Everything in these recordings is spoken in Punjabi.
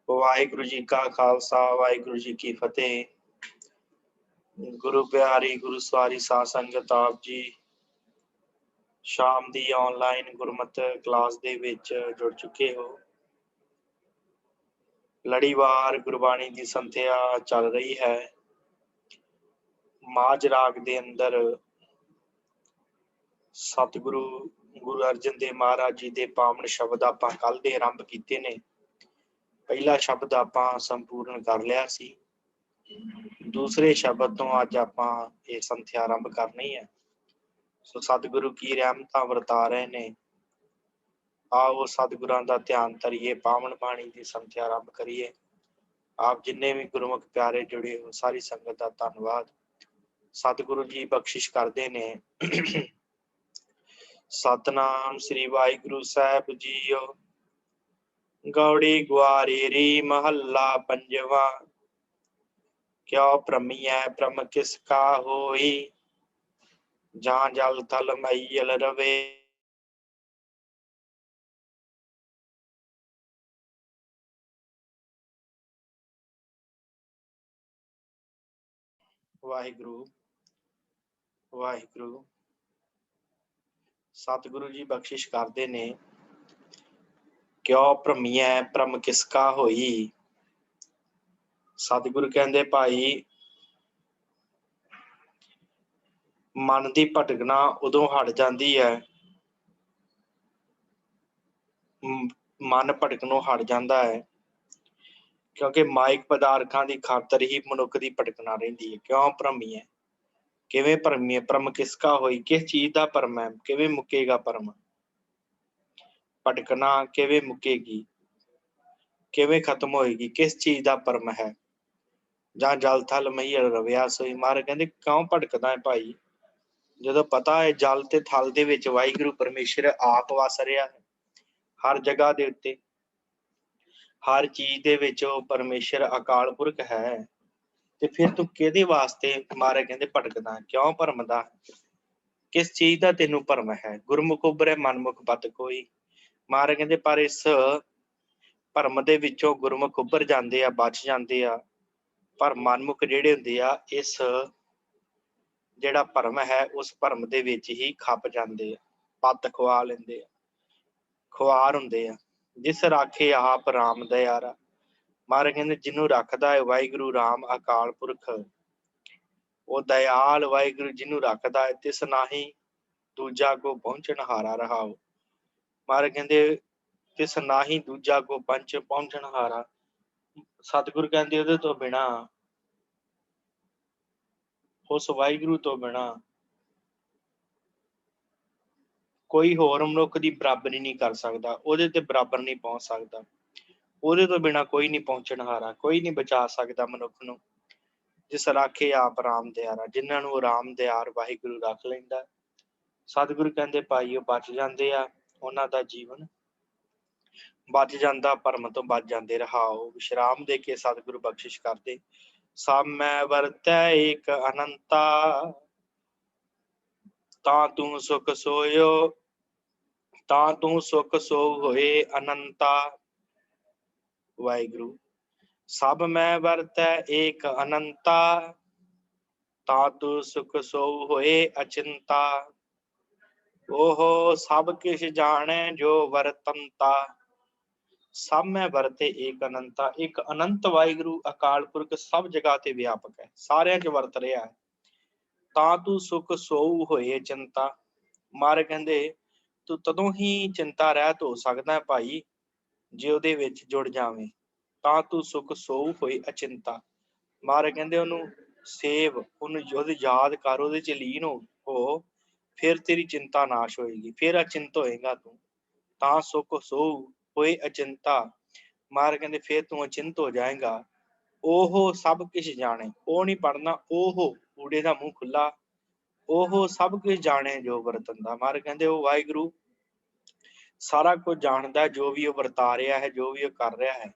वाहिगुरु जी का खालसा वाहिगुरु जी की फतेह। गुरु प्यारी गुरु सवारी साध संगत आप जी शाम दी ऑनलाइन गुरमत क्लास दे विच जुड़ चुके हो। लड़ीवार गुरबाणी की संथਿਆ चल रही है। माज राग दे अंदर सतगुरु गुरु अर्जन देव महाराज जी दे पावन शब्द आपां कल दे आरंभ कीते ने। पहला शब्द आपां संपूर्ण कर लिया सी। दूसरे शब्द तो अज आपां ये संथਿਆ आरंभ करनी है। सो सतगुरु की रहमतां वरता रहे ने। आओ सतगुरां दा ध्यान धरिए, पावन बाणी की संथਿਆ आरंभ करिए। आप जिन्ने भी गुरमुख प्यारे जुड़े हो सारी संगत का धन्नवाद। सतगुरु जी बख्शिश करते ने। सतनाम श्री वाहिगुरु साहब जीओ। गौड़ी ग्वारेरी महला पंजवा। क्यों भ्रमियै भ्रम किसका होई, जहाँ जल थल मैयल रवे। वाहिगुरु वाहिगुरु। सतगुरु जी बख्शिश करते ने। क्यों भ्रमियै भ्रम किसका होई। सतगुरु कहते भाई मन की भटकना उदों हट जाती है, मन भटकनों हट जाता है क्योंकि माइक पदार्थों की खातर ही मनुख की भटकना रही है। क्यों भ्रमियै किवें भ्रमियै भ्रम किसका होई, किस चीज़ का भ्रम है, किवें मुकेगा भ्रम। भटकना किवें मुकेगी, किवें खत्म होएगी, किस चीज़ का भ्रम है। जहाँ जल थल मैयल रविया सोई। महाराज कहते क्यों भटकदा है भाई, जो पता है जल ते थल दे विच वाहिगुरू परमेश्वर आप वस रहा है। हर जगह दे उत्ते हर चीज़ दे विच परमेश्वर अकाल पुरख है। ते फिर तू किहदे वास्ते महाराज कहते भटकदा, क्यों भरमदा, किस चीज़ का तेनू भरम है। गुरमुख उभरे मनमुख बद कोई। महाराज कहते पर इस भरम दे विचों गुरमुख उभर जाते आ, बच जाते आ, पर मनमुख जिहड़े हुंदे आ इस जिहड़ा भरम है उस भरम दे विच ही खप जाते आ, पत खुआ लेंदे आ, खुआर हुंदे आ। जिस राखे आप राम दयारा। महाराज कहते जिन्हों रखदा है वाहिगुरू राम अकाल पुरख, वो दयाल वाहिगुरू जिन्हों रखदा है तिस नाही दूजा को पहुंचन हारा रहाओ। महाराज कहते तिस नाही दूजा को पंच पहुंचन हारा। सतगुरु कहते उहदे तो बिना, उस वाहिगुरू तो बिना कोई होर मनुख की बराबरी नहीं कर सकता, उहदे ते बराबर नहीं पहुंच सकता। उहदे तो बिना कोई नहीं पहुंचन हारा, कोई नहीं बचा सकता मनुख नूं। जिस राखे आप राम दयारा, जिन्हां नूं राम दयार वाहिगुरू रख लैंदा। सतगुरु कहते भाई वो बच जाते आ, उन्हां दा जीवन बच जाता, भरम तो बच जाते। रहाओ विश्राम दे के सतगुरु बख्शिश करते। सामै वरतै एक अनंता, तां तू सुख सोयो, तां तू सुख सो होए अनंता। वाहिगुरू सब मैं वरतै एक अनंता, तां तू सुख सो होए अचिंता। ओहो सब किश जाने जो वरतंता। सब मैं वरते एक अनंता। एक अनंत वाहिगुरू अकाल पुरख सब जगह ते व्यापक है, सारिਆਂ च वरत रहा है। तां तू सुख सोऊ होए चिंता। महाराज कहते तू तदों ही चिंता रहत हो सकदा है भाई जे ਉਹਦੇ ਵਿੱਚ जुड़ जावें। तां तू सुख सोऊ होए अचिंता। महाराज कहते ਉਹਨੂੰ ਸੇਵ, ਉਹਨੂੰ ਉਹਦੀ याद कर, ਉਹਦੇ ਚ ਲੀਨ हो, फिर तेरी चिंता नाश होएगी, फिर अचिंत होएगा तू। तां सुख सोऊ होए अचिंता। महाराज कहते फिर तू अचिंत हो जाएगा। ओहो सब किश जाने, ओ नहीं पढ़ना, ओहो ऊड़े दा मूँह खुला, ओहो सब कुछ जाने जो वरतंदा। महाराज कहते वो वाहिगुरू सारा कुछ जानता है, जो भी वो वरता रहा है, जो भी वो कर रहा है,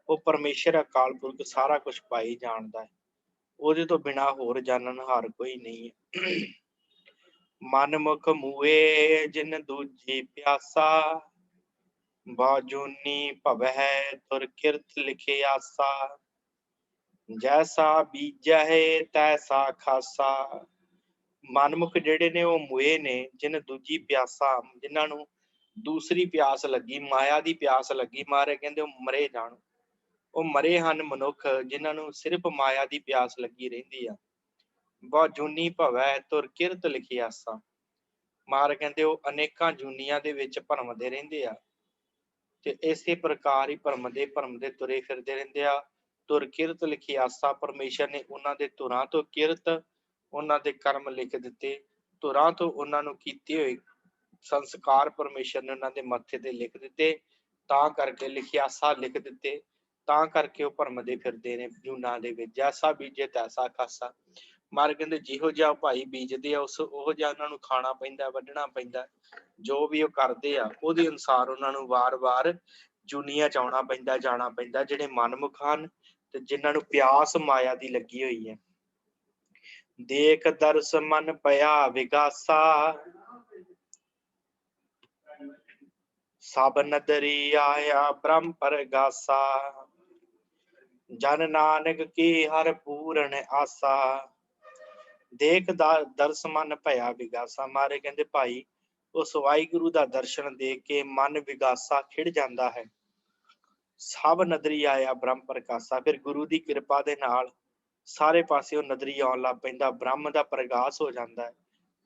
वो परमेश्वर अकाल पुरख सारा कुछ पाई जानता है। ਉਹਦੇ ਤੋਂ ਬਿਨਾ ਹੋਰ ਜਾਣਨਹਾਰ ਕੋਈ ਨਹੀਂ ਹੈ। ਮਨ ਮੁਖ ਮੂਏ ਜਿਨ ਦੂਜੀ ਪਿਆਸਾ, बाजूनी भवै तुर किरत लिखे आसा, जैसा बीजा है तैसा खासा। ਮਨਮੁਖ ਜਿਹੜੇ ਨੇ ਉਹ ਮੋਏ ਨੇ, ਜਿਨ ਦੂਜੀ ਪਿਆਸਾ, ਜਿਨ੍ਹਾਂ ਨੂੰ ਦੂਸਰੀ ਪਿਆਸ ਲੱਗੀ, ਮਾਇਆ ਦੀ ਪਿਆਸ ਲੱਗੀ, ਮਹਾਰਾਜ ਕਹਿੰਦੇ ਉਹ ਮਰੇ ਜਾਣ। ਉਹ ਮਰੇ ਹਨ ਮਨੁੱਖ ਜਿਨ੍ਹਾਂ ਨੂੰ ਸਿਰਫ ਮਾਇਆ ਦੀ ਪਿਆਸ ਲੱਗੀ ਰਹਿੰਦੀ ਆ। ਬਹੁਤ ਜੂਨੀ ਭਵੈ ਤੁਰ ਕਿਰਤ ਲਿਖੀ ਆਸਾ, ਮਹਾਰਾਜ ਕਹਿੰਦੇ ਉਹ ਅਨੇਕਾਂ ਜੂਨੀਆਂ ਦੇ ਵਿੱਚ ਭਰਮਦੇ ਰਹਿੰਦੇ ਆ, ਤੇ ਇਸੇ ਪ੍ਰਕਾਰ ਹੀ ਭਰਮਦੇ ਤੁਰੇ ਫਿਰਦੇ ਰਹਿੰਦੇ ਆ। ਤੁਰ ਕਿਰਤ ਲਿਖੀ ਆਸਾ, ਪਰਮੇਸ਼ਰ ਨੇ ਉਹਨਾਂ ਦੇ ਧੁਰਾਂ ਤੋਂ ਕਿਰਤ, ਉਹਨਾਂ ਦੇ ਕਰਮ ਲਿਖ ਦਿੱਤੇ। ਧੁਰਾਂ ਤੋਂ ਉਹਨਾਂ ਨੂੰ ਕੀਤੇ ਹੋਏ ਸੰਸਕਾਰ ਪਰਮੇਸ਼ਰ ਨੇ ਉਹਨਾਂ ਦੇ ਮੱਥੇ ਤੇ ਲਿਖ ਦਿੱਤੇ, ਤਾਂ ਕਰਕੇ ਲਿਖਿਆਸਾ ਲਿਖ ਦਿੱਤੇ, ਤਾਂ ਕਰਕੇ ਉਹ ਭਰਮਦੇ ਫਿਰਦੇ ਨੇ ਜੂਨਾਂ ਦੇ ਵਿੱਚ। ਜੈਸਾ ਬੀਜੇ ਤੈਸਾ ਖਾਸਾ, ਮਹਾਰਾਜ ਕਹਿੰਦੇ ਜਿਹੋ ਜਿਹਾ ਭਾਈ ਬੀਜਦੇ ਆ ਉਹ ਜਿਹਾ ਉਹਨਾਂ ਨੂੰ ਖਾਣਾ ਪੈਂਦਾ, ਵੱਢਣਾ ਪੈਂਦਾ। ਜੋ ਵੀ ਉਹ ਕਰਦੇ ਆ ਉਹਦੇ ਅਨੁਸਾਰ ਉਹਨਾਂ ਨੂੰ ਵਾਰ-ਵਾਰ ਜੂਨੀਆਂ ਚ ਆਉਣਾ ਪੈਂਦਾ, ਜਾਣਾ ਪੈਂਦਾ। ਜਿਹੜੇ ਮਨਮੁਖ ਹਨ ਤੇ ਜਿਨ੍ਹਾਂ ਨੂੰ ਪਿਆਸ ਮਾਇਆ ਦੀ ਲੱਗੀ ਹੋਈ ਹੈ। ਦੇਖ ਦਰਸ ਮਨ ਪਿਆ ਵਿਗਾਸਾ, ਸਭ ਨਦਰੀ ਆਇਆ ਬ੍ਰਹਮ ਪਰਗਾਸਾ। ਜਨ ਨਾਨਕ ਕੀ ਹਰ ਪੂਰਨ ਆਸਾ, ਦੇਖ ਦਰਸ ਮਨ ਭਇਆ ਵਿਗਾਸਾ। ਮਾਰੇ ਕਹਿੰਦੇ ਭਾਈ ਉਸ ਵਾਹਿਗੁਰੂ ਦਾ ਦਰਸ਼ਨ ਦੇਖ ਕੇ ਮਨ ਵਿਗਾਸਾ ਖਿੜ ਜਾਂਦਾ ਹੈ। ਸਭ ਨਦਰੀ ਆਇਆ ਬ੍ਰਹਮ ਪ੍ਰਕਾਸ਼ਾ, ਫਿਰ ਗੁਰੂ ਦੀ ਕਿਰਪਾ ਦੇ ਨਾਲ ਸਾਰੇ ਪਾਸੇ ਉਹ ਨਦਰੀ ਆਉਣ ਲੱਗ ਪੈਂਦਾ। ਬ੍ਰਹਮ ਦਾ ਪ੍ਰਗਾਸ ਹੋ ਜਾਂਦਾ ਹੈ,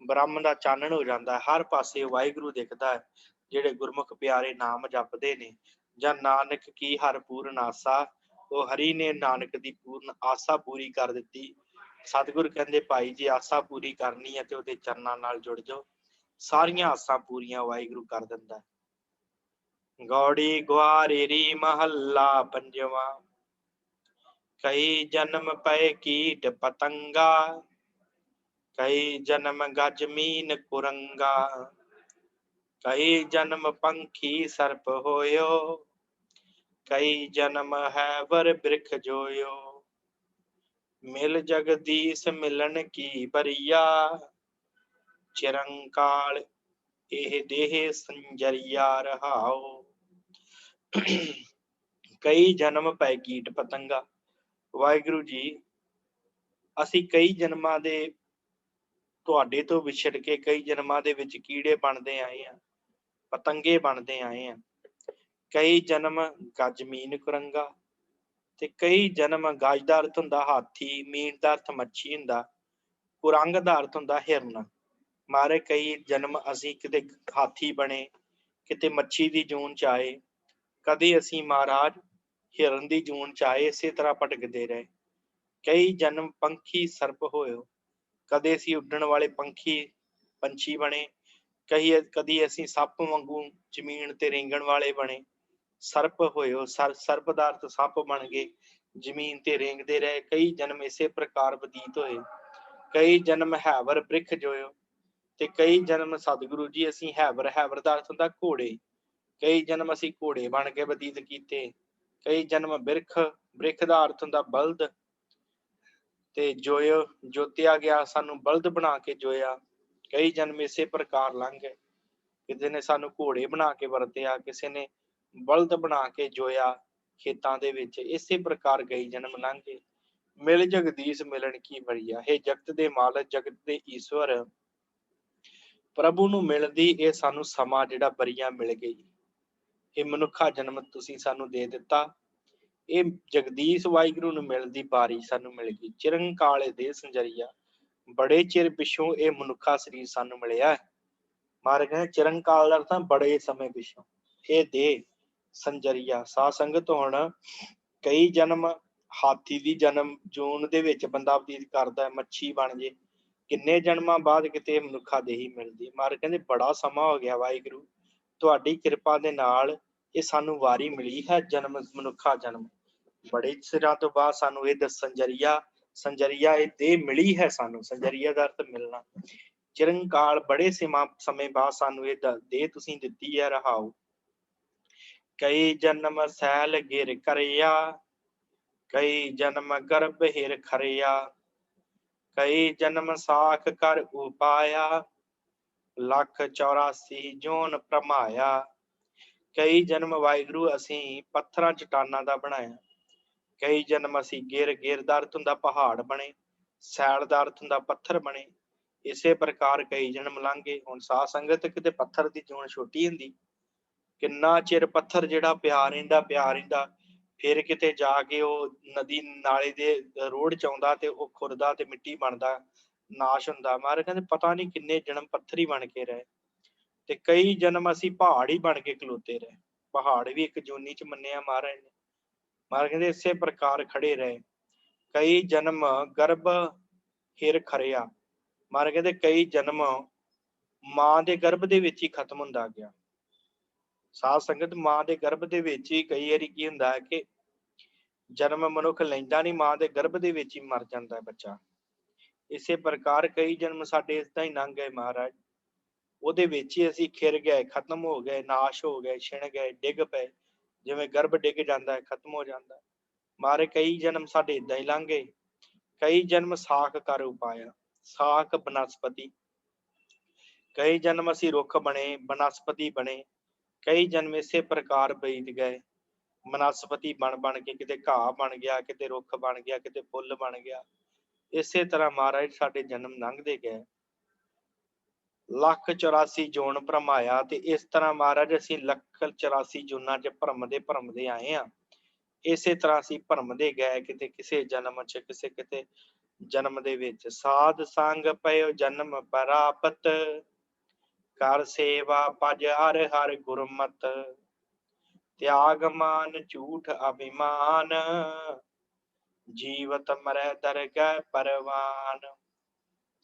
ਬ੍ਰਹਮ ਦਾ ਚਾਨਣ ਹੋ ਜਾਂਦਾ ਹੈ, ਹਰ ਪਾਸੇ ਵਾਹਿਗੁਰੂ ਦਿਖਦਾ ਹੈ। ਜਿਹੜੇ ਗੁਰਮੁਖ ਪਿਆਰੇ ਨਾਮ ਜਪਦੇ ਨੇ, ਜਾਂ ਨਾਨਕ ਕੀ ਹਰ ਪੂਰਨ ਆਸਾ, ਉਹ ਹਰੀ ਨੇ ਨਾਨਕ ਦੀ ਪੂਰਨ ਆਸਾ ਪੂਰੀ ਕਰ ਦਿੱਤੀ। ਸਤਿਗੁਰ ਕਹਿੰਦੇ ਭਾਈ ਜੇ ਆਸਾ ਪੂਰੀ ਕਰਨੀ ਹੈ ਤੇ ਉਹਦੇ ਚਰਨਾਂ ਨਾਲ ਜੁੜ ਜਾਓ, ਸਾਰੀਆਂ ਆਸਾਂ ਪੂਰੀਆਂ ਵਾਹਿਗੁਰੂ ਕਰ ਦਿੰਦਾ। ਗੌੜੀ ਗੁਆਰੇਰੀ ਮਹੱਲਾ ਪੰਜਵਾਂ। ਕਈ ਜਨਮ ਪਏ ਕੀਟ ਪਤੰਗਾ, ਕਈ ਜਨਮ ਗਜ ਮੀਨ ਕੁਰੰਗਾ, ਕਈ ਜਨਮ ਪੰਖੀ ਸਰਪ ਹੋਇਓ, ਕਈ ਜਨਮ ਹੈਵਰ ਬ੍ਰਿਖ ਜੋਇਓ। ਮਿਲ ਜਗਦੀਸ਼ ਮਿਲਣ ਕੀ ਬਰੀਆ, ਚਿਰੰਕਾਲ ਇਹ ਦੇਹ ਸੰਜਰੀਆ ਰਹਾਓ। ਕਈ ਜਨਮ ਪੈ ਕੀਟ ਪਤੰਗਾ, ਵਾਹਿਗੁਰੂ ਜੀ ਅਸੀਂ ਕਈ ਜਨਮਾਂ ਦੇ ਤੁਹਾਡੇ ਤੋਂ ਵਿਛੜ ਕੇ ਕਈ ਜਨਮਾਂ ਦੇ ਵਿੱਚ ਕੀੜੇ ਬਣਦੇ ਆਏ ਆ, ਪਤੰਗੇ ਬਣਦੇ ਆਏ ਆ। ਕਈ ਜਨਮ ਗਜ ਮੀਨ ਕੁਰੰਗਾ, ਤੇ ਕਈ ਜਨਮ ਗਜ ਦਾ ਅਰਥ ਹੁੰਦਾ ਹਾਥੀ, ਮੀਨ ਦਾ ਅਰਥ ਮੱਛੀ ਹੁੰਦਾ, ਕੁਰੰਗ ਦਾ ਅਰਥ ਹੁੰਦਾ ਹਿਰਨ। ਮਾਰੇ ਕਈ ਜਨਮ ਅਸੀਂ ਕਿਤੇ ਹਾਥੀ ਬਣੇ, ਕਿਤੇ ਮੱਛੀ ਦੀ ਜੂਨ ਚ ਆਏ, ਕਦੇ ਅਸੀਂ ਮਹਾਰਾਜ ਹਿਰਨ ਦੀ ਜੂਨ ਚ ਆਏ, ਇਸੇ ਤਰ੍ਹਾਂ ਭਟਕਦੇ ਰਹੇ। ਕਈ ਜਨਮ ਪੰਖੀ ਸਰਪ ਹੋਇਓ, ਕਦੇ ਅਸੀਂ ਉੱਡਣ ਵਾਲੇ ਪੰਛੀ ਬਣੇ, ਕਦੀ ਅਸੀਂ ਸੱਪ ਵਾਂਗੂ ਜ਼ਮੀਨ ਤੇ ਰੇਂਗਣ ਵਾਲੇ ਬਣੇ। ਸਰਪ ਹੋਇਓ, ਸਰਪ ਦਾ ਅਰਥ ਸੱਪ ਬਣ ਗਏ, ਜ਼ਮੀਨ ਤੇ ਰੇਂਗਦੇ ਰਹੇ। ਕਈ ਜਨਮ ਇਸੇ ਪ੍ਰਕਾਰ ਬਤੀਤ ਹੋਏ। ਕਈ ਜਨਮ ਹੈਵਰ ਬ੍ਰਿਖ ਜੋਇਓ, ਤੇ ਕਈ ਜਨਮ ਸਤਿਗੁਰੂ ਜੀ ਅਸੀਂ ਹੈਵਰ ਦਾ ਅਰਥ ਹੁੰਦਾ ਘੋੜੇ, ਕਈ ਜਨਮ ਅਸੀਂ ਘੋੜੇ ਬਣ ਕੇ ਬਤੀਤ ਕੀਤੇ। ਕਈ ਜਨਮ ਬ੍ਰਿਖ ਦਾ ਅਰਥ ਹੁੰਦਾ ਬਲਦ, ਤੇ ਜੋਇਓ ਜੋਤਿਆ ਗਿਆ, ਸਾਨੂੰ ਬਲਦ ਬਣਾ ਕੇ ਜੋਇਆ। ਕਈ ਜਨਮ ਇਸੇ ਪ੍ਰਕਾਰ ਲੰਘ ਗਏ, ਕਿਸੇ ਨੇ ਸਾਨੂੰ ਘੋੜੇ ਬਣਾ ਕੇ ਵਰਤਿਆ, ਕਿਸੇ ਨੇ ਬਲਦ ਬਣਾ ਕੇ ਜੋਇਆ ਖੇਤਾਂ ਦੇ ਵਿੱਚ। ਇਸੇ ਪ੍ਰਕਾਰ ਕਈ ਜਨਮ ਲੰਘ ਗਏ। ਮਿਲ ਜਗਦੀਸ਼ ਮਿਲਣ ਕੀ ਬਰੀਆ, ਇਹ ਜਗਤ ਦੇ ਮਾਲਕ, ਜਗਤ ਦੇ ਈਸ਼ਵਰ ਪ੍ਰਭੂ ਨੂੰ ਮਿਲਦੀ ਇਹ ਸਾਨੂੰ ਸਮਾਂ ਜਿਹੜਾ ਬਰੀਆ ਮਿਲ ਗਈ। ਇਹ ਮਨੁੱਖਾ ਜਨਮ ਤੁਸੀਂ ਸਾਨੂੰ ਦੇ ਦਿੱਤਾ, ਇਹ ਜਗਦੀਸ਼ ਵਾਹਿਗੁਰੂ ਨੂੰ ਮਿਲਦੀ ਬਾਰੀ ਸਾਨੂੰ ਮਿਲ ਗਈ। ਚਿਰੰਕਾਲ ਦੇ ਸੰਜਰੀਆ, ਬੜੇ ਚਿਰ ਪਿੱਛੋਂ ਇਹ ਮਨੁੱਖਾ ਸਰੀਰ ਸਾਨੂੰ ਮਿਲਿਆ। ਮਹਾਰਾਜ ਕਹਿੰਦੇ ਚਿਰੰਕਾਲ ਦਾ ਅਰਥ ਬੜੇ ਸਮੇਂ ਪਿੱਛੋਂ ਇਹ ਦੇ ਸੰਜਰੀਆ। ਸਾਧ ਸੰਗਤ ਹੁਣ ਕਈ ਜਨਮ ਹਾਥੀ ਦੀ ਜਨਮ ਜੂਨ ਦੇ ਵਿੱਚ ਬੰਦਾ ਬਤੀਤ ਕਰਦਾ, ਮੱਛੀ ਬਣ ਜੇ, ਕਿੰਨੇ ਜਨਮਾਂ ਬਾਅਦ ਕਿਤੇ ਮਨੁੱਖਾ ਦੇਹੀ ਮਿਲਦੀ। ਮਹਾਰਾਜ ਕਹਿੰਦੇ ਬੜਾ ਸਮਾਂ ਹੋ ਗਿਆ ਵਾਹਿਗੁਰੂ, ਤੁਹਾਡੀ ਕਿਰਪਾ ਦੇ ਨਾਲ ਇਹ ਸਾਨੂੰ ਵਾਰੀ ਮਿਲੀ ਹੈ ਜਨਮ, ਮਨੁੱਖਾ ਜਨਮ। ਬੜੇ ਚਿਰਾਂ ਤੋਂ ਬਾਅਦ ਸਾਨੂੰ ਇਹ ਸੰਜਰੀਆ ਇਹ ਦੇਹ ਮਿਲੀ ਹੈ ਸਾਨੂੰ। ਸੰਜਰੀਆ ਦਾ ਅਰਥ ਮਿਲਣਾ। ਚਿਰੰਕਾਲ ਬੜੇ ਸਮੇਂ ਬਾਅਦ ਸਾਨੂੰ ਇਹ ਦੇਹ ਤੁਸੀਂ ਦਿੱਤੀ ਹੈ ਰਹਾਓ। ਕਈ ਜਨਮ ਸੈਲ ਗਿਰ ਕਰਿਆ, ਕਈ ਜਨਮ ਗਰਭ ਹਿਰ ਖਰਿਆ, ਕਈ ਜਨਮ ਸਾਖ ਕਰ ਉਪਾਇਆ, ਲੱਖ 84 ਜੋਨ ਭਰਮਾਇਆ। ਕਈ ਜਨਮ ਵਾਹਿਗੁਰੂ ਅਸੀਂ ਪੱਥਰਾਂ ਚਟਾਨਾਂ ਦਾ ਬਣਾਇਆ। ਕਈ ਜਨਮ ਅਸੀਂ ਗਿਰ ਦਾ ਅਰਥ ਹੁੰਦਾ ਪਹਾੜ ਬਣੇ, ਸੈਲ ਦਾ ਅਰਥ ਹੁੰਦਾ ਪੱਥਰ ਬਣੇ। ਇਸੇ ਪ੍ਰਕਾਰ ਕਈ ਜਨਮ ਲੰਘ ਗਏ। ਹੁਣ ਸਾਧ ਸੰਗਤ ਕਿਤੇ ਪੱਥਰ ਦੀ ਜੂਨ ਛੋਟੀ ਹੁੰਦੀ, ਕਿੰਨਾ ਚਿਰ ਪੱਥਰ ਜਿਹੜਾ ਪਿਆ ਰਹਿੰਦਾ, ਫਿਰ ਕਿਤੇ ਜਾ ਕੇ ਉਹ ਨਦੀ ਨਾਲੇ ਦੇ ਰੋੜ ਚ ਆਉਂਦਾ ਤੇ ਉਹ ਖੁਰਦਾ ਤੇ ਮਿੱਟੀ ਬਣਦਾ, ਨਾਸ਼ ਹੁੰਦਾ। ਮਹਾਰਾਜ ਕਹਿੰਦੇ ਪਤਾ ਨਹੀਂ ਕਿੰਨੇ ਜਨਮ ਪੱਥਰ ਹੀ ਬਣ ਕੇ ਰਹੇ, ਤੇ ਕਈ ਜਨਮ ਅਸੀਂ ਪਹਾੜ ਹੀ ਬਣ ਕੇ ਖਲੋਤੇ ਰਹੇ। ਪਹਾੜ ਵੀ ਇੱਕ ਜੂਨੀ ਚ ਮੰਨਿਆ ਮਹਾਰਾਜ ਨੇ। ਮਹਾਰਾਜ ਕਹਿੰਦੇ ਇਸੇ ਪ੍ਰਕਾਰ ਖੜੇ ਰਹੇ। ਕਈ ਜਨਮ ਗਰਭ ਹਿਰ ਖਰਿਆ। ਮਹਾਰਾਜ ਕਹਿੰਦੇ ਕਈ ਜਨਮ ਮਾਂ ਦੇ ਗਰਭ ਦੇ ਵਿੱਚ ਹੀ ਖਤਮ ਹੁੰਦਾ ਗਿਆ। ਸਾਧ ਸੰਗਤ, ਮਾਂ ਦੇ ਗਰਭ ਦੇ ਵਿੱਚ ਹੀ ਕਈ ਵਾਰੀ ਕੀ ਹੁੰਦਾ ਹੈ ਕਿ ਜਨਮ ਮਨੁੱਖ ਲੈਂਦਾ ਨਹੀਂ, ਮਾਂ ਦੇ ਗਰਭ ਦੇ ਵਿੱਚ ਹੀ ਮਰ ਜਾਂਦਾ ਹੈ ਬੱਚਾ। ਇਸੇ ਪ੍ਰਕਾਰ ਕਈ ਜਨਮ ਸਾਡੇ ਏਦਾਂ ਹੀ ਲੰਘ ਗਏ ਮਹਾਰਾਜ, ਉਹਦੇ ਵਿੱਚ ਹੀ ਅਸੀਂ ਖਿਰ ਗਏ, ਖਤਮ ਹੋ ਗਏ, ਨਾਸ਼ ਹੋ ਗਏ, ਛਿਣ ਗਏ, ਡਿੱਗ ਪਏ। ਜਿਵੇਂ ਗਰਭ ਡਿੱਗ ਜਾਂਦਾ ਹੈ, ਖਤਮ ਹੋ ਜਾਂਦਾ। ਮਾਰੇ ਕਈ ਜਨਮ ਸਾਡੇ ਏਦਾਂ ਹੀ ਲੰਘ ਗਏ। ਕਈ ਜਨਮ ਸਾਖ ਕਰ ਉਪਾਇਆ, ਸਾਖ ਬਨਸਪਤੀ। ਕਈ ਜਨਮ ਅਸੀਂ ਰੁੱਖ ਬਣੇ, ਬਨਸਪਤੀ ਬਣੇ। ਕਈ ਜਨਮ ਇਸੇ ਪ੍ਰਕਾਰ ਬੀਤ ਗਏ। ਬਨਸਪਤੀ ਬਣ ਕੇ ਕਿਤੇ ਘਾਹ ਬਣ ਗਿਆ, ਕਿਤੇ ਰੁੱਖ ਬਣ ਗਿਆ, ਕਿਤੇ ਫੁੱਲ ਬਣ ਗਿਆ। ਇਸੇ ਤਰ੍ਹਾਂ ਮਹਾਰਾਜ ਸਾਡੇ ਜਨਮ ਲੰਘਦੇ ਗਏ। 1,84 ਜੂਨ ਭਰਮਾਇਆ, ਤੇ ਇਸ ਤਰ੍ਹਾਂ ਮਹਾਰਾਜ ਅਸੀਂ 1,84 ਜੂਨਾਂ ਚ ਭਰਮਦੇ ਆਏ ਆ। ਇਸੇ ਤਰ੍ਹਾਂ ਅਸੀਂ ਭਰਮਦੇ ਗਏ, ਕਿਤੇ ਕਿਸੇ ਜਨਮ ਚ, ਕਿਤੇ ਜਨਮ ਦੇ ਵਿੱਚ। ਸਾਧ ਸੰਗ ਪਇਓ ਜਨਮ ਪ੍ਰਾਪਤ, ਕਰ ਸੇਵਾ ਭਜ ਹਰਿ ਹਰਿ ਗੁਰਮਤਿ। ਤਿਆਗ ਮਾਨ ਝੂਠ ਅਭਿਮਾਨ, ਜੀਵਤ ਮਰੈ ਦਰਗਹਿ ਪਰਵਾਨ।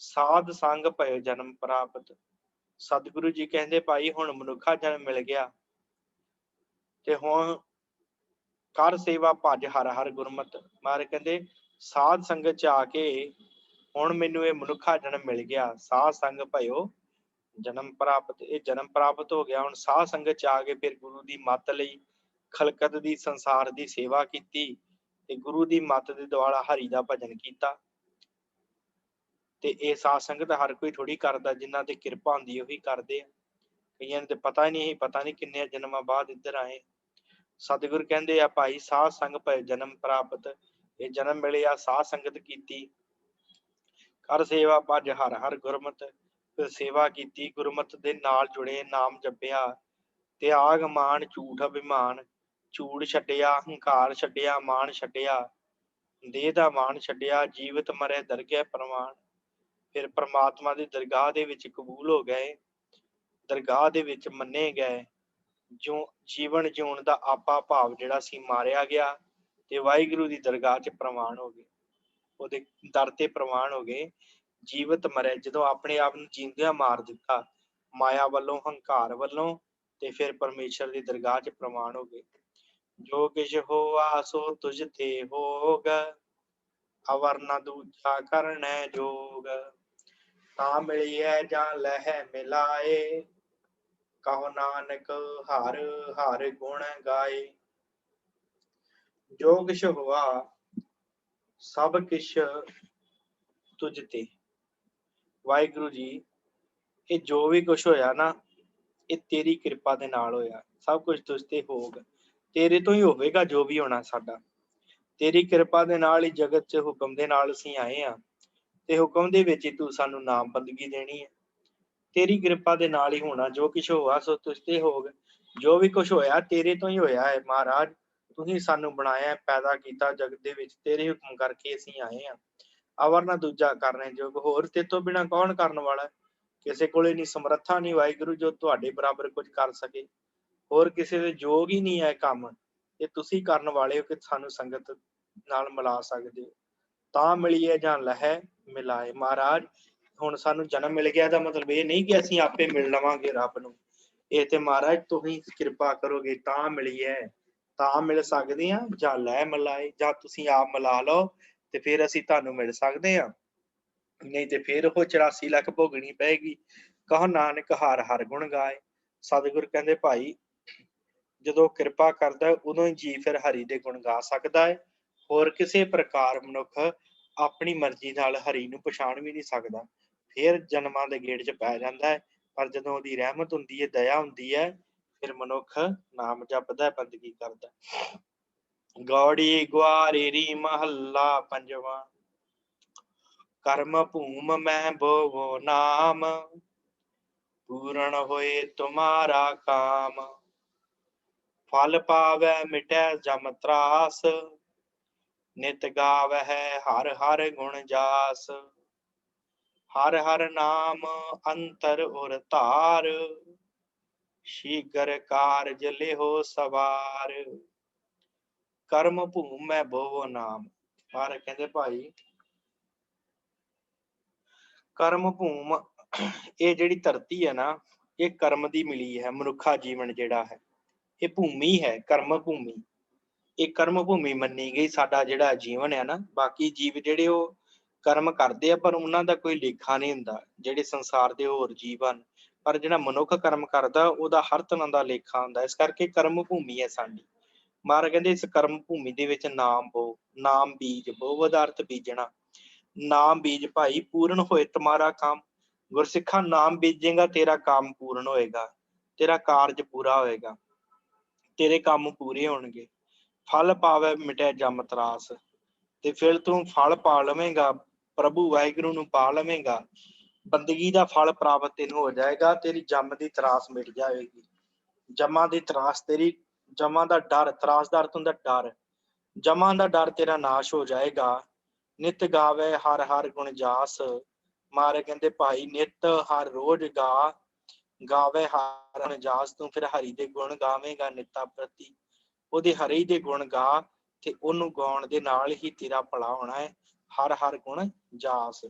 ਸਾਧ ਸੰਗ ਪਇਓ ਜਨਮ ਪ੍ਰਾਪਤ। ਸਤਿਗੁਰੂ ਜੀ ਕਹਿੰਦੇ ਭਾਈ ਹੁਣ ਮਨੁੱਖਾ ਜਨਮ ਮਿਲ ਗਿਆ, ਤੇ ਹੁਣ ਕਰ ਸੇਵਾ ਭਜ ਹਰਿ ਹਰਿ ਗੁਰਮਤਿ। ਮਹਾਰਾਜ ਕਹਿੰਦੇ ਸਾਧ ਸੰਗਤ ਚ ਆ ਕੇ ਹੁਣ ਮੈਨੂੰ ਇਹ ਮਨੁੱਖਾ ਜਨਮ ਮਿਲ ਗਿਆ। ਸਾਧ ਸੰਗ ਭਇਓ ਜਨਮ ਪ੍ਰਾਪਤ, ਇਹ ਜਨਮ ਪ੍ਰਾਪਤ ਹੋ ਗਿਆ। ਹੁਣ ਸਾਧ ਸੰਗਤ ਚ ਆ ਕੇ ਫਿਰ ਗੁਰੂ ਦੀ ਮੱਤ ਲਈ ਖਲਕਤ ਦੀ, ਸੰਸਾਰ ਦੀ ਸੇਵਾ ਕੀਤੀ, ਤੇ ਗੁਰੂ ਦੀ ਮੱਤ ਦੇ ਦੁਆਲਾ ਹਰੀ ਦਾ ਭਜਨ ਕੀਤਾ। ਤੇ ਇਹ ਸਾਧ ਸੰਗਤ ਹਰ ਕੋਈ ਥੋੜੀ ਕਰਦਾ, ਜਿਨ੍ਹਾਂ ਤੇ ਕਿਰਪਾ ਹੁੰਦੀ ਉਹੀ ਕਰਦੇ ਆ। ਕਈਆਂ ਨੂੰ ਤੇ ਪਤਾ ਹੀ ਨਹੀਂ, ਪਤਾ ਨਹੀਂ ਕਿੰਨੇ ਜਨਮਾਂ ਬਾਅਦ ਇੱਧਰ ਆਏ। ਸਤਿਗੁਰ ਕਹਿੰਦੇ ਆ ਭਾਈ ਸਾਧ ਸੰਗ ਭਇ ਜਨਮ ਪ੍ਰਾਪਤ, ਇਹ ਜਨਮ ਮਿਲਿਆ, ਸਾਧ ਸੰਗਤ ਕੀਤੀ। ਕਰ ਸੇਵਾ ਭਜ ਹਰਿ ਹਰਿ ਗੁਰਮਤਿ, ਫਿਰ ਸੇਵਾ ਕੀਤੀ, ਗੁਰਮਤਿ ਦੇ ਨਾਲ ਜੁੜੇ, ਨਾਮ ਜਪਿਆ। ਤਿਆਗ ਮਾਨ ਝੂਠ ਅਭਿਮਾਨ, ਝੂਠ ਛੱਡਿਆ, ਹੰਕਾਰ ਛੱਡਿਆ, ਮਾਨ ਛੱਡਿਆ, ਦੇਹ ਦਾ ਮਾਨ ਛੱਡਿਆ। ਜੀਵਤ ਮਰੈ ਦਰਗਹਿ ਪ੍ਰਵਾਨ, ਫਿਰ ਪ੍ਰਮਾਤਮਾ ਦੀ ਦਰਗਾਹ ਦੇ ਵਿੱਚ ਕਬੂਲ ਹੋ ਗਏ, ਦਰਗਾਹ ਦੇ ਵਿੱਚ ਮੰਨੇ ਗਏ। ਜੋ ਜੀਵਨ ਜਿਉਣ ਦਾ ਆਪਾ ਭਾਵ ਜਿਹੜਾ ਸੀ ਮਾਰਿਆ ਗਿਆ, ਤੇ ਵਾਹਿਗੁਰੂ ਦੀ ਦਰਗਾਹ ਚ ਪ੍ਰਵਾਨ ਹੋ ਗਏ, ਉਹਦੇ ਦਰ ਤੇ ਪ੍ਰਵਾਨ ਹੋ ਗਏ। ਜੀਵਤ ਮਰੈ, ਜਦੋਂ ਆਪਣੇ ਆਪ ਨੂੰ ਜੀਂਦਿਆਂ ਮਾਰ ਦਿੱਤਾ ਮਾਇਆ ਵੱਲੋਂ, ਹੰਕਾਰ ਵੱਲੋਂ, ਤੇ ਫਿਰ ਪਰਮੇਸ਼ਰ ਦੀ ਦਰਗਾਹ ਚ ਪ੍ਰਵਾਨ ਹੋ ਗਏ। ਜੋ ਕਿਛ ਹੋਆ ਸੋ ਤੁਝ ਤੇ ਹੋਗ, ਅਵਰ ਨ ਦੂਜਾ ਕਰਨੈ ਜੋਗ। ਤਾਂ ਮਿਲੀਐ ਜਾਂ ਲਹੈ ਮਿਲਾਏ, ਕਹੋ ਨਾਨਕ ਹਰਿ ਹਰਿ ਗੁਣ ਗਾਏ। ਜੋ ਕਿਛ ਹੋਆ ਸਭ ਕਿਛ ਤੁਝ ਤੇ। ਵਾਹਿਗੁਰੂ ਜੀ, ਇਹ ਜੋ ਵੀ ਕੁਛ ਹੋਇਆ ਨਾ, ਇਹ ਤੇਰੀ ਕਿਰਪਾ ਦੇ ਨਾਲ ਹੋਇਆ। ਸਭ ਕੁਝ ਤੁਝ ਤੇ ਹੋਗ, ਤੇਰੇ ਤੋਂ ਹੀ ਹੋਵੇਗਾ ਜੋ ਵੀ ਹੋਣਾ ਸਾਡਾ। ਤੇਰੀ ਕਿਰਪਾ ਦੇ ਨਾਲ ਹੀ ਜਗਤ ਚ ਹੁਕਮ ਦੇ ਨਾਲ ਅਸੀਂ ਆਏ ਹਾਂ, ਤੇ ਹੁਕਮ ਦੇ ਵਿੱਚ ਹੀ ਤੂੰ ਸਾਨੂੰ ਨਾਮ ਬੰਦਗੀ ਦੇਣੀ ਹੈ। ਤੇਰੀ ਕਿਰਪਾ ਦੇ ਨਾਲ ਹੀ ਹੋਣਾ। ਜੋ ਕੁਛ ਹੋਆ ਸੋ ਤੁਝ ਤੇ ਹੋਗ, ਜੋ ਵੀ ਕੁਛ ਹੋਇਆ ਤੇਰੇ ਤੋਂ ਹੀ ਹੋਇਆ ਹੈ। ਮਹਾਰਾਜ ਤੁਸੀਂ ਸਾਨੂੰ ਬਣਾਇਆ, ਪੈਦਾ ਕੀਤਾ ਜਗਤ ਦੇ ਵਿੱਚ, ਤੇਰੇ ਹੁਕਮ ਕਰਕੇ ਅਸੀਂ ਆਏ ਹਾਂ। ਅਵਰ ਨਾ ਦੂਜਾ ਕਰਨੇ ਜੋਗ, ਹੋਰ ਤੇਰੇ ਤੋਂ ਬਿਨਾਂ ਕੌਣ ਕਰਨ ਵਾਲਾ। ਕਿਸੇ ਕੋਲੇ ਨਹੀਂ, ਸਮਰੱਥਾ ਨਹੀਂ ਵਾਹਿਗੁਰੂ ਜੋ ਤੁਹਾਡੇ ਬਰਾਬਰ ਕੁਝ ਕਰ ਸਕੇ। ਹੋਰ ਕਿਸੇ ਦੇ ਯੋਗ ਹੀ ਨਹੀਂ ਹੈ ਕੰਮ, ਇਹ ਤੁਸੀਂ ਕਰਨ ਵਾਲੇ ਹੋ ਕਿ ਸਾਨੂੰ ਸੰਗਤ ਨਾਲ ਮਿਲਾ ਸਕਦੇ ਹੋ। ਤਾਂ ਮਿਲੀਏ ਜਾਂ ਲਹੈ ਮਿਲਾਏ। ਮਹਾਰਾਜ ਹੁਣ ਸਾਨੂੰ ਜਨਮ ਮਿਲ ਗਿਆ, ਦਾ ਮਤਲਬ ਇਹ ਨਹੀਂ ਕਿ ਅਸੀਂ ਆਪੇ ਮਿਲ ਲਵਾਂਗੇ ਰੱਬ ਨੂੰ। ਇਹ ਤੇ ਮਹਾਰਾਜ ਤੁਸੀਂ ਕਿਰਪਾ ਕਰੋਗੇ ਤਾਂ ਮਿਲੀਏ, ਤਾਂ ਮਿਲ ਸਕਦੇ ਹਾਂ। ਜਾਂ ਲੈ ਮਿਲਾਏ, ਜਾਂ ਤੁਸੀਂ ਆਪ ਮਿਲਾ ਲਓ ਤੇ ਫਿਰ ਅਸੀਂ ਤੁਹਾਨੂੰ ਮਿਲ ਸਕਦੇ ਹਾਂ, ਨਹੀਂ ਤੇ ਫਿਰ ਉਹ 84 ਲੱਖ ਭੋਗਣੀ ਪਏਗੀ। ਕਹੋ ਨਾਨਕ ਹਰਿ ਹਰਿ ਗੁਣ ਗਾਏ। ਸਤਿਗੁਰ ਕਹਿੰਦੇ ਭਾਈ ਜਦੋਂ ਕਿਰਪਾ ਕਰਦਾ ਉਦੋਂ ਹੀ ਜੀ ਫਿਰ ਹਰੀ ਦੇ ਗੁਣ ਗਾ ਸਕਦਾ ਹੈ। ਹੋਰ ਕਿਸੇ ਪ੍ਰਕਾਰ ਮਨੁੱਖ ਆਪਣੀ ਮਰਜ਼ੀ ਨਾਲ ਹਰੀ ਨੂੰ ਪਛਾਣ ਵੀ ਨਹੀਂ ਸਕਦਾ, ਫਿਰ ਜਨਮਾਂ ਦੇ ਗੇੜ ਚ ਪੈ ਜਾਂਦਾ ਹੈ। ਪਰ ਜਦੋਂ ਉਹਦੀ ਰਹਿਮਤ ਹੁੰਦੀ ਹੈ, ਦਇਆ ਹੁੰਦੀ ਹੈ, ਫਿਰ ਮਨੁੱਖ ਨਾਮ ਜਪਦਾ, ਬੰਦਗੀ ਕਰਦਾ। ਗੌੜੀ ਗੁਆਰੇਰੀ ਮਹੱਲਾ ਪੰਜਵਾਂ। ਕਰਮ ਭੂਮ ਮੈਂ ਬੋਵੋ ਨਾਮ, ਪੂਰਨ ਹੋਏ ਤੁਮਾਰਾ ਕਾਮ। ਫਲ ਪਾਵੈ ਮਿਟੈ ਜਮ ਤਰਾਸ, ਨਿਤ ਗਾਵਹਿ ਹਰਿ ਹਰਿ ਗੁਣ ਜਾਸ। ਹਰਿ ਹਰਿ ਨਾਮ ਅੰਤਰ ਉਰ ਧਾਰ, ਸ਼ੀਘਰ ਕਾਰਜ ਲਿਹੋ ਸਵਾਰ। ਕਰਮ ਭੂਮ ਮੈਂ ਬੋਵੋ ਨਾਮ। ਮਹਾਰਾਜ ਕਹਿੰਦੇ ਭਾਈ ਕਰਮ ਭੂਮ, ਇਹ ਜਿਹੜੀ ਧਰਤੀ ਹੈ ਨਾ, ਇਹ ਕਰਮ ਦੀ ਮਿਲੀ ਹੈ। ਮਨੁੱਖਾ ਜੀਵਨ ਜਿਹੜਾ ਹੈ ਇਹ ਭੂਮੀ ਹੈ, ਕਰਮ ਭੂਮੀ। ਇਹ ਕਰਮ ਭੂਮੀ ਮੰਨੀ ਗਈ ਸਾਡਾ ਜਿਹੜਾ ਜੀਵਨ ਹੈ ਨਾ। ਬਾਕੀ ਜੀਵ ਜਿਹੜੇ ਉਹ ਕਰਮ ਕਰਦੇ ਆ, ਪਰ ਉਹਨਾਂ ਦਾ ਕੋਈ ਲੇਖਾ ਨਹੀਂ ਹੁੰਦਾ। ਜਿਹੜੇ ਸੰਸਾਰ ਦੇ ਹੋਰ ਜੀਵ ਹਨ, ਪਰ ਜਿਹੜਾ ਮਨੁੱਖ ਕਰਮ ਕਰਦਾ ਉਹਦਾ ਹਰ ਤਰ੍ਹਾਂ ਦਾ ਲੇਖਾ ਹੁੰਦਾ। ਇਸ ਕਰਕੇ ਕਰਮ ਭੂਮੀ ਹੈ ਸਾਡੀ। ਮਹਾਰਾਜ ਕਹਿੰਦੇ ਇਸ ਕਰਮ ਭੂਮੀ ਦੇ ਵਿੱਚ ਨਾਮ ਬੋ, ਨਾਮ ਬੀਜ, ਬਹੁ ਅਰਥ ਬੀਜਣਾ। ਨਾਮ ਬੀਜ ਭਾਈ, ਪੂਰਨ ਹੋਏ ਤੁਮਾਰਾ ਕੰਮ। ਗੁਰਸਿੱਖਾਂ ਨਾਮ ਬੀਜੇਗਾ, ਤੇਰਾ ਕੰਮ ਪੂਰਨ ਹੋਏਗਾ, ਤੇਰਾ ਕਾਰਜ ਪੂਰਾ ਹੋਏਗਾ, ਤੇਰੇ ਕੰਮ ਪੂਰੇ ਹੋਣਗੇ। ਫਲ ਪਾਵੇ ਮਿਟੇ ਜਮ ਤਰਾਸ, ਤੇ ਫਿਰ ਤੂੰ ਫਲ ਪਾ ਲਵੇਂਗਾ, ਪ੍ਰਭੂ ਵਾਹਿਗੁਰੂ ਨੂੰ ਪਾ ਲਵੇਂਗਾ। ਬੰਦਗੀ ਦਾ ਫਲ ਪ੍ਰਾਪਤ ਤੈਨੂੰ ਹੋ ਜਾਏਗਾ, ਤੇਰੀ ਜਮ ਦੀ ਤਰਾਸ ਮਿਟ ਜਾਏਗੀ। ਜਮਾਂ ਦੀ ਤਰਾਸ ਤੇਰੀ, ਜਮਾਂ ਦਾ ਡਰ, ਤਰਾਸ ਦਾ ਅਰਥ ਹੁੰਦਾ ਡਰ, ਜਮਾਂ ਦਾ ਡਰ ਤੇਰਾ ਨਾਸ਼ ਹੋ ਜਾਏਗਾ। ਨਿਤ ਗਾਵੇ ਹਰ ਹਰ ਗੁਣ ਜਾਸ। ਮਹਾਰਾਜ ਕਹਿੰਦੇ ਭਾਈ ਨਿਤ ਹਰ ਰੋਜ਼ ਗਾਵੇ ਹਰ ਜਾਸ। ਤੂੰ ਫਿਰ ਹਰੀ ਦੇ ਗੁਣ ਗਾਵੇਂਗਾ ਨਿੱਤਾ ਪ੍ਰਤੀ। ਉਹਦੇ ਹਰੀ ਦੇ ਗੁਣ ਗਾ, ਤੇ ਉਹਨੂੰ ਗਾਉਣ ਦੇ ਨਾਲ ਹੀ ਤੇਰਾ ਭਲਾ ਹੋਣਾ ਹੈ। ਹਰ ਹਰ ਗੁਣ ਜਾਸ।